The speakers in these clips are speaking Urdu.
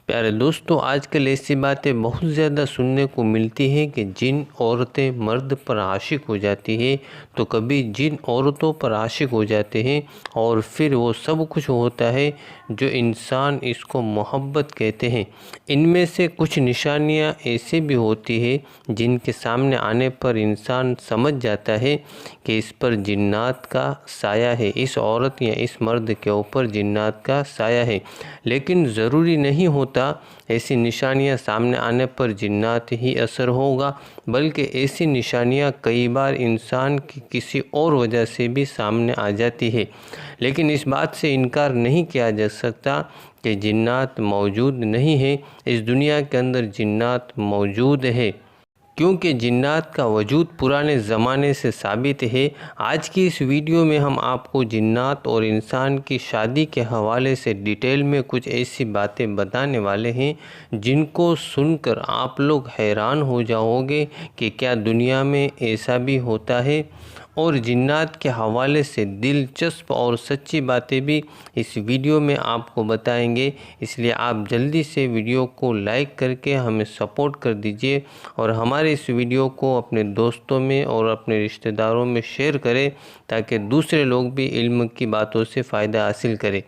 پیارے دوستو، آج کل ایسی باتیں بہت زیادہ سننے کو ملتی ہیں کہ جن عورتیں مرد پر عاشق ہو جاتی ہیں تو کبھی جن عورتوں پر عاشق ہو جاتے ہیں اور پھر وہ سب کچھ ہوتا ہے جو انسان اس کو محبت کہتے ہیں۔ ان میں سے کچھ نشانیاں ایسے بھی ہوتی ہیں جن کے سامنے آنے پر انسان سمجھ جاتا ہے کہ اس پر جنات کا سایہ ہے، اس عورت یا اس مرد کے اوپر جنات کا سایہ ہے۔ لیکن ضروری نہیں ہوتا ایسی نشانیاں سامنے آنے پر جنات ہی اثر ہوگا، بلکہ ایسی نشانیاں کئی بار انسان کی کسی اور وجہ سے بھی سامنے آ جاتی ہے۔ لیکن اس بات سے انکار نہیں کیا جا سکتا کہ جنات موجود نہیں ہیں، اس دنیا کے اندر جنات موجود ہے، کیونکہ جنات کا وجود پرانے زمانے سے ثابت ہے۔ آج کی اس ویڈیو میں ہم آپ کو جنات اور انسان کی شادی کے حوالے سے ڈیٹیل میں کچھ ایسی باتیں بتانے والے ہیں جن کو سن کر آپ لوگ حیران ہو جاؤ گے کہ کیا دنیا میں ایسا بھی ہوتا ہے، اور جنات کے حوالے سے دلچسپ اور سچی باتیں بھی اس ویڈیو میں آپ کو بتائیں گے۔ اس لیے آپ جلدی سے ویڈیو کو لائک کر کے ہمیں سپورٹ کر دیجئے اور ہمارے اس ویڈیو کو اپنے دوستوں میں اور اپنے رشتہ داروں میں شیئر کریں تاکہ دوسرے لوگ بھی علم کی باتوں سے فائدہ حاصل کریں۔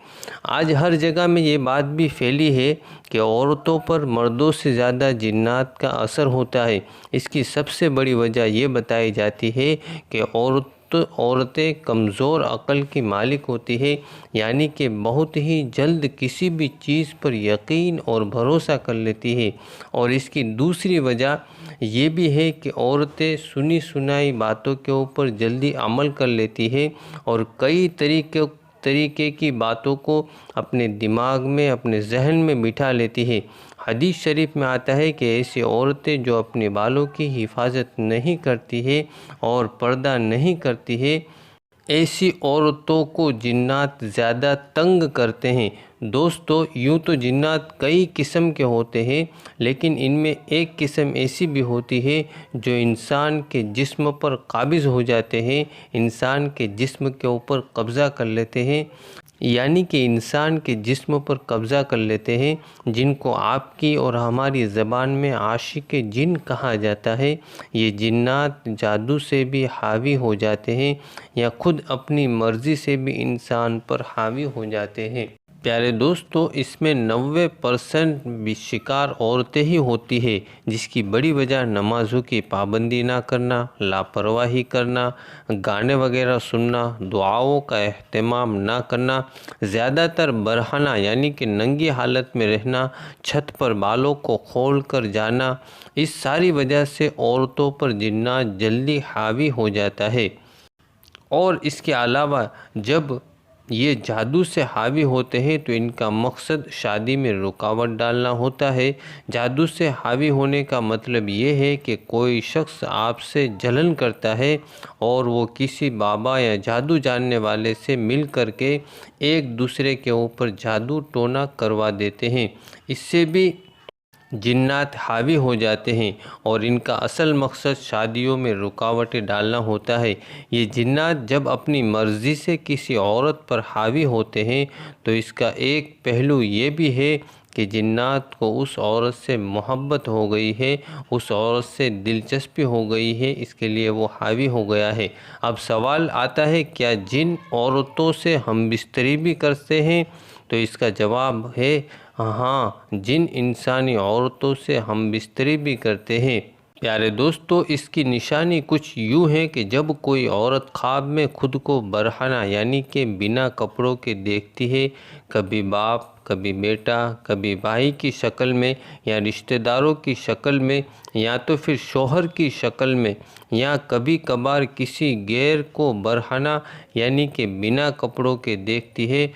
آج ہر جگہ میں یہ بات بھی پھیلی ہے کہ عورتوں پر مردوں سے زیادہ جنات کا اثر ہوتا ہے۔ اس کی سب سے بڑی وجہ یہ بتائی جاتی ہے کہ عورتیں کمزور عقل کی مالک ہوتی ہے، یعنی کہ بہت ہی جلد کسی بھی چیز پر یقین اور بھروسہ کر لیتی ہے۔ اور اس کی دوسری وجہ یہ بھی ہے کہ عورتیں سنی سنائی باتوں کے اوپر جلدی عمل کر لیتی ہے اور کئی طریقے کی باتوں کو اپنے دماغ میں، اپنے ذہن میں بٹھا لیتی ہے۔ حدیث شریف میں آتا ہے کہ ایسی عورتیں جو اپنے بالوں کی حفاظت نہیں کرتی ہے اور پردہ نہیں کرتی ہے، ایسی عورتوں کو جنات زیادہ تنگ کرتے ہیں۔ دوستو، یوں تو جنات کئی قسم کے ہوتے ہیں، لیکن ان میں ایک قسم ایسی بھی ہوتی ہے جو انسان کے جسم پر قابض ہو جاتے ہیں، انسان کے جسم کے اوپر قبضہ کر لیتے ہیں، یعنی کہ انسان کے جسم پر قبضہ کر لیتے ہیں، جن کو آپ کی اور ہماری زبان میں عاشق جن کہا جاتا ہے۔ یہ جنات جادو سے بھی حاوی ہو جاتے ہیں یا خود اپنی مرضی سے بھی انسان پر حاوی ہو جاتے ہیں۔ پیارے دوستو، اس میں 90% بھی شکار عورتیں ہی ہوتی ہے، جس کی بڑی وجہ نمازوں کی پابندی نہ کرنا، لاپرواہی کرنا، گانے وغیرہ سننا، دعاؤں کا اہتمام نہ کرنا، زیادہ تر برہنہ یعنی کہ ننگی حالت میں رہنا، چھت پر بالوں کو کھول کر جانا، اس ساری وجہ سے عورتوں پر جنات جلدی حاوی ہو جاتا ہے۔ اور اس کے علاوہ جب یہ جادو سے حاوی ہوتے ہیں تو ان کا مقصد شادی میں رکاوٹ ڈالنا ہوتا ہے۔ جادو سے حاوی ہونے کا مطلب یہ ہے کہ کوئی شخص آپ سے جلن کرتا ہے اور وہ کسی بابا یا جادو جاننے والے سے مل کر کے ایک دوسرے کے اوپر جادو ٹونا کروا دیتے ہیں، اس سے بھی جنات حاوی ہو جاتے ہیں اور ان کا اصل مقصد شادیوں میں رکاوٹیں ڈالنا ہوتا ہے۔ یہ جنات جب اپنی مرضی سے کسی عورت پر حاوی ہوتے ہیں تو اس کا ایک پہلو یہ بھی ہے کہ جنات کو اس عورت سے محبت ہو گئی ہے، اس عورت سے دلچسپی ہو گئی ہے، اس کے لیے وہ حاوی ہو گیا ہے۔ اب سوال آتا ہے، کیا جن عورتوں سے ہم بستری بھی کرتے ہیں؟ تو اس کا جواب ہے ہاں، جن انسانی عورتوں سے ہم بستری بھی کرتے ہیں۔ پیارے دوستو، اس کی نشانی کچھ یوں ہے کہ جب کوئی عورت خواب میں خود کو برہنہ یعنی کہ بنا کپڑوں کے دیکھتی ہے، کبھی باپ، کبھی بیٹا، کبھی بھائی کی شکل میں یا رشتہ داروں کی شکل میں یا تو پھر شوہر کی شکل میں، یا کبھی کبھار کسی غیر کو برہنہ یعنی کہ بنا کپڑوں کے دیکھتی ہے،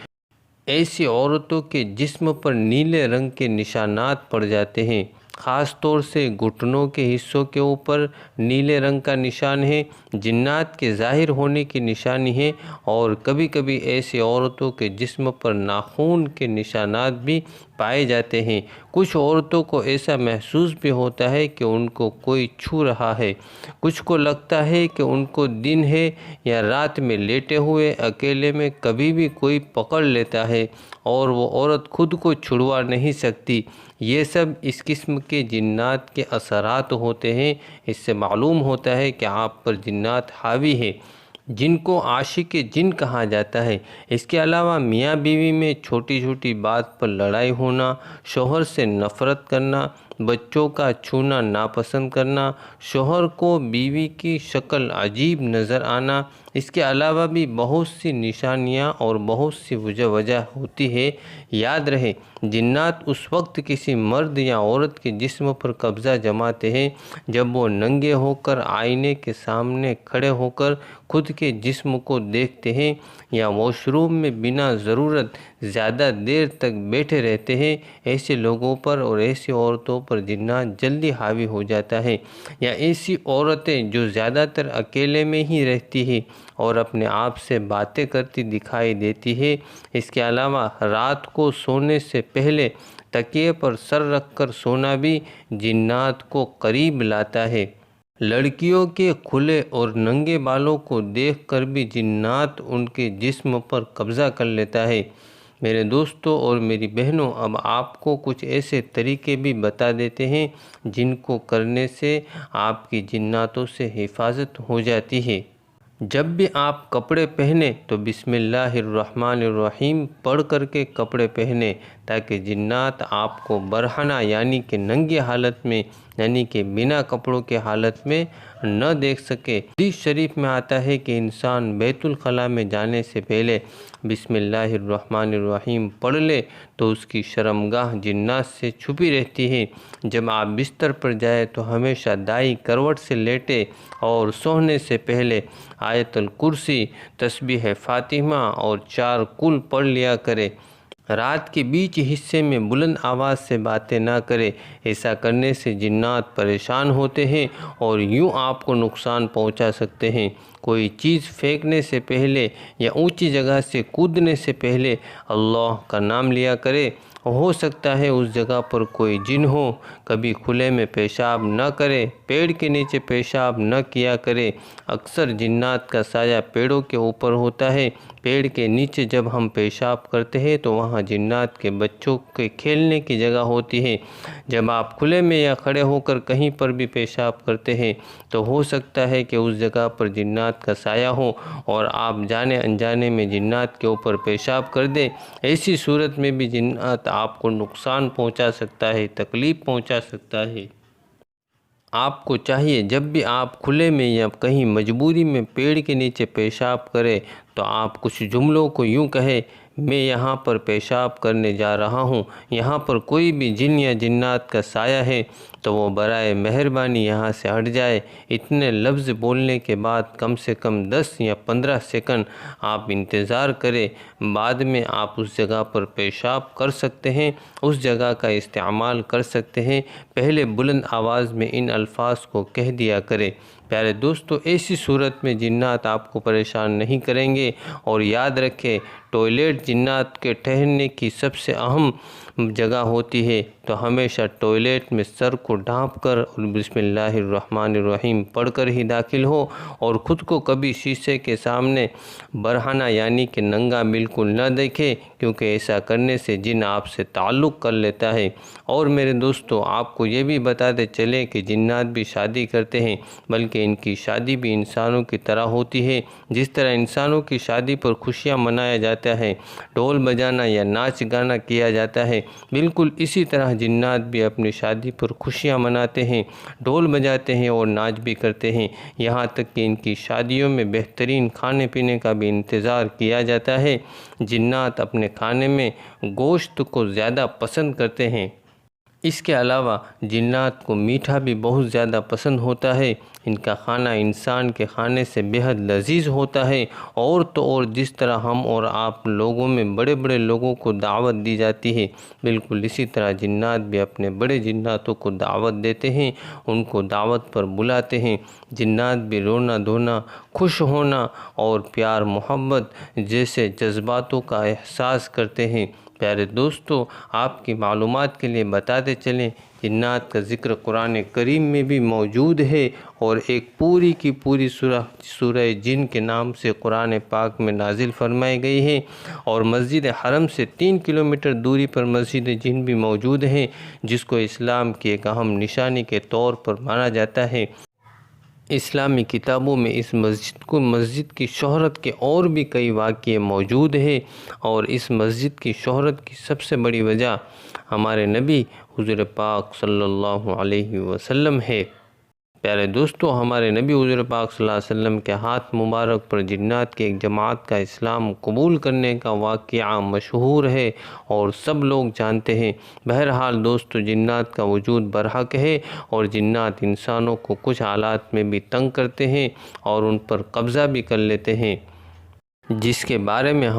ایسی عورتوں کے جسم پر نیلے رنگ کے نشانات پڑ جاتے ہیں۔ خاص طور سے گھٹنوں کے حصوں کے اوپر نیلے رنگ کا نشان ہے، جنات کے ظاہر ہونے کی نشانی ہے۔ اور کبھی کبھی ایسی عورتوں کے جسم پر ناخون کے نشانات بھی پائے جاتے ہیں۔ کچھ عورتوں کو ایسا محسوس بھی ہوتا ہے کہ ان کو کوئی چھو رہا ہے، کچھ کو لگتا ہے کہ ان کو دن ہے یا رات میں لیٹے ہوئے اکیلے میں کبھی بھی کوئی پکڑ لیتا ہے اور وہ عورت خود کو چھڑوا نہیں سکتی۔ یہ سب اس قسم کے جنات کے اثرات ہوتے ہیں۔ اس سے معلوم ہوتا ہے کہ آپ پر جنات حاوی ہے، جن کو عاشق جن کہا جاتا ہے۔ اس کے علاوہ میاں بیوی میں چھوٹی چھوٹی بات پر لڑائی ہونا، شوہر سے نفرت کرنا، بچوں کا چھونا ناپسند کرنا، شوہر کو بیوی کی شکل عجیب نظر آنا، اس کے علاوہ بھی بہت سی نشانیاں اور بہت سی وجہ ہوتی ہے۔ یاد رہے، جنات اس وقت کسی مرد یا عورت کے جسم پر قبضہ جماتے ہیں جب وہ ننگے ہو کر آئینے کے سامنے کھڑے ہو کر خود کے جسم کو دیکھتے ہیں، یا واش روم میں بنا ضرورت زیادہ دیر تک بیٹھے رہتے ہیں۔ ایسے لوگوں پر اور ایسی عورتوں پر جنات جلدی حاوی ہو جاتا ہے۔ یا ایسی عورتیں جو زیادہ تر اکیلے میں ہی رہتی ہیں اور اپنے آپ سے باتیں کرتی دکھائی دیتی ہے۔ اس کے علاوہ رات کو سونے سے پہلے تکیے پر سر رکھ کر سونا بھی جنات کو قریب لاتا ہے۔ لڑکیوں کے کھلے اور ننگے بالوں کو دیکھ کر بھی جنات ان کے جسم پر قبضہ کر لیتا ہے۔ میرے دوستوں اور میری بہنوں، اب آپ کو کچھ ایسے طریقے بھی بتا دیتے ہیں جن کو کرنے سے آپ کی جناتوں سے حفاظت ہو جاتی ہے۔ جب بھی آپ کپڑے پہنیں تو بسم اللہ الرحمن الرحیم پڑھ کر کے کپڑے پہنیں، تاکہ جنات آپ کو برہنہ یعنی کہ ننگی حالت میں، یعنی کہ بنا کپڑوں کے حالت میں نہ دیکھ سکے۔ حدیث شریف میں آتا ہے کہ انسان بیت الخلاء میں جانے سے پہلے بسم اللہ الرحمن الرحیم پڑھ لے تو اس کی شرمگاہ جنات سے چھپی رہتی ہے۔ جب آپ بستر پر جائیں تو ہمیشہ دائیں کروٹ سے لیٹے اور سونے سے پہلے آیت الکرسی، تسبیح فاطمہ اور 4 قل پڑھ لیا کرے۔ رات کے بیچ حصے میں بلند آواز سے باتیں نہ کرے، ایسا کرنے سے جنات پریشان ہوتے ہیں اور یوں آپ کو نقصان پہنچا سکتے ہیں۔ کوئی چیز پھینکنے سے پہلے یا اونچی جگہ سے کودنے سے پہلے اللہ کا نام لیا کرے، ہو سکتا ہے اس جگہ پر کوئی جن ہو۔ کبھی کھلے میں پیشاب نہ کرے، پیڑ کے نیچے پیشاب نہ کیا کرے۔ اکثر جنات کا سایہ پیڑوں کے اوپر ہوتا ہے۔ پیڑ کے نیچے جب ہم پیشاب کرتے ہیں تو وہاں جنات کے بچوں کے کھیلنے کی جگہ ہوتی ہے۔ جب آپ کھلے میں یا کھڑے ہو کر کہیں پر بھی پیشاب کرتے ہیں تو ہو سکتا ہے کہ اس جگہ پر جنات کا سایہ ہو اور آپ جانے انجانے میں جنات کے اوپر پیشاب کر دیں۔ ایسی صورت میں بھی جنات آپ کو نقصان پہنچا سکتا ہے، تکلیف پہنچا سکتا ہے۔ آپ کو چاہیے جب بھی آپ کھلے میں یا کہیں مجبوری میں پیڑ کے نیچے پیشاب کریں تو آپ کچھ جملوں کو یوں کہیں: میں یہاں پر پیشاب کرنے جا رہا ہوں، یہاں پر کوئی بھی جن یا جنات کا سایہ ہے تو وہ برائے مہربانی یہاں سے ہٹ جائے۔ اتنے لفظ بولنے کے بعد کم سے کم 10 یا 15 سیکنڈ آپ انتظار کریں۔ بعد میں آپ اس جگہ پر پیشاب کر سکتے ہیں، اس جگہ کا استعمال کر سکتے ہیں۔ پہلے بلند آواز میں ان الفاظ کو کہہ دیا کریں۔ پیارے دوستو، ایسی صورت میں جنات آپ کو پریشان نہیں کریں گے۔ اور یاد رکھیں، ٹوائلٹ جنات کے ٹھہرنے کی سب سے اہم جگہ ہوتی ہے، تو ہمیشہ ٹوائلٹ میں سر کو ڈھانپ کر اور بسم اللہ الرحمن الرحیم پڑھ کر ہی داخل ہو، اور خود کو کبھی شیشے کے سامنے برہنہ یعنی کہ ننگا بالکل نہ دیکھے، کیونکہ ایسا کرنے سے جن آپ سے تعلق کر لیتا ہے۔ اور میرے دوستو، آپ کو یہ بھی بتاتے چلیں کہ جنات بھی شادی کرتے ہیں، بلکہ ان کی شادی بھی انسانوں کی طرح ہوتی ہے۔ جس طرح انسانوں کی شادی پر خوشیاں منایا جاتا ہے، ڈھول بجانا یا ناچ گانا کیا جاتا ہے، بالکل اسی طرح جنات بھی اپنی شادی پر خوشیاں مناتے ہیں، ڈھول بجاتے ہیں اور ناچ بھی کرتے ہیں۔ یہاں تک کہ ان کی شادیوں میں بہترین کھانے پینے کا بھی انتظار کیا جاتا ہے۔ جنات اپنے کھانے میں گوشت کو زیادہ پسند کرتے ہیں۔ اس کے علاوہ جنات کو میٹھا بھی بہت زیادہ پسند ہوتا ہے۔ ان کا کھانا انسان کے کھانے سے بہت لذیذ ہوتا ہے۔ اور تو اور جس طرح ہم اور آپ لوگوں میں بڑے بڑے لوگوں کو دعوت دی جاتی ہے، بالکل اسی طرح جنات بھی اپنے بڑے جناتوں کو دعوت دیتے ہیں، ان کو دعوت پر بلاتے ہیں۔ جنات بھی رونا دھونا، خوش ہونا اور پیار محبت جیسے جذباتوں کا احساس کرتے ہیں۔ پیارے دوستو، آپ کی معلومات کے لیے بتاتے چلیں، جنات کا ذکر قرآن کریم میں بھی موجود ہے اور ایک پوری کی پوری سورہ جن کے نام سے قرآن پاک میں نازل فرمائی گئی ہے، اور مسجد حرم سے 3 کلومیٹر دوری پر مسجد جن بھی موجود ہیں، جس کو اسلام کی ایک اہم نشانی کے طور پر مانا جاتا ہے۔ اسلامی کتابوں میں اس مسجد کی شہرت کے اور بھی کئی واقعے موجود ہیں، اور اس مسجد کی شہرت کی سب سے بڑی وجہ ہمارے نبی حضور پاک صلی اللہ علیہ وسلم ہے۔ پیارے دوستو، ہمارے نبی حضور پاک صلی اللہ علیہ وسلم کے ہاتھ مبارک پر جنات کی ایک جماعت کا اسلام قبول کرنے کا واقعہ مشہور ہے اور سب لوگ جانتے ہیں۔ بہرحال دوستو، جنات کا وجود برحق ہے، اور جنات انسانوں کو کچھ حالات میں بھی تنگ کرتے ہیں اور ان پر قبضہ بھی کر لیتے ہیں، جس کے بارے میں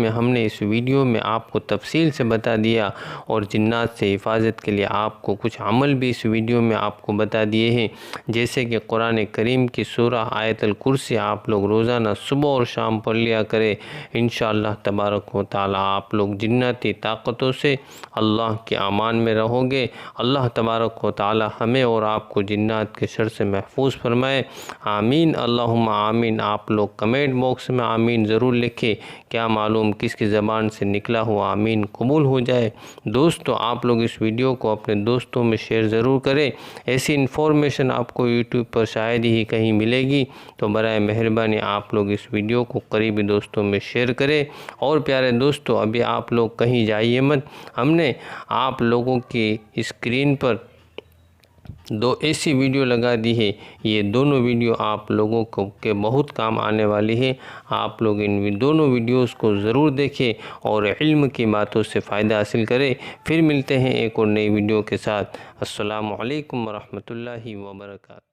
ہم نے اس ویڈیو میں آپ کو تفصیل سے بتا دیا، اور جنات سے حفاظت کے لیے آپ کو کچھ عمل بھی اس ویڈیو میں آپ کو بتا دیے ہیں، جیسے کہ قرآن کریم کی سورہ آیت الکرسی آپ لوگ روزانہ صبح اور شام پڑھ لیا کرے۔ انشاءاللہ تبارک و تعالی آپ لوگ جناتی طاقتوں سے اللہ کے امان میں رہو گے۔ اللہ تبارک و تعالی ہمیں اور آپ کو جنات کے شر سے محفوظ فرمائے، آمین اللہم آمین۔ آپ لوگ کمنٹ باکس میں آمین ضرور لکھیں، کیا معلوم کس کی زبان سے نکلا ہوا آمین قبول ہو جائے۔ دوستو، آپ لوگ اس ویڈیو کو اپنے دوستوں میں شیئر ضرور کریں، ایسی انفارمیشن آپ کو یوٹیوب پر شاید ہی کہیں ملے گی، تو برائے مہربانی آپ لوگ اس ویڈیو کو قریبی دوستوں میں شیئر کریں۔ اور پیارے دوستو، ابھی آپ لوگ کہیں جائیے مت، ہم نے آپ لوگوں کی اسکرین پر 2 ایسی ویڈیو لگا دی ہے، یہ دونوں ویڈیو آپ لوگوں کے بہت کام آنے والی ہے۔ آپ لوگ ان دونوں ویڈیوز کو ضرور دیکھیں اور علم کی باتوں سے فائدہ حاصل کریں۔ پھر ملتے ہیں ایک اور نئی ویڈیو کے ساتھ۔ السلام علیکم ورحمۃ اللہ وبرکاتہ۔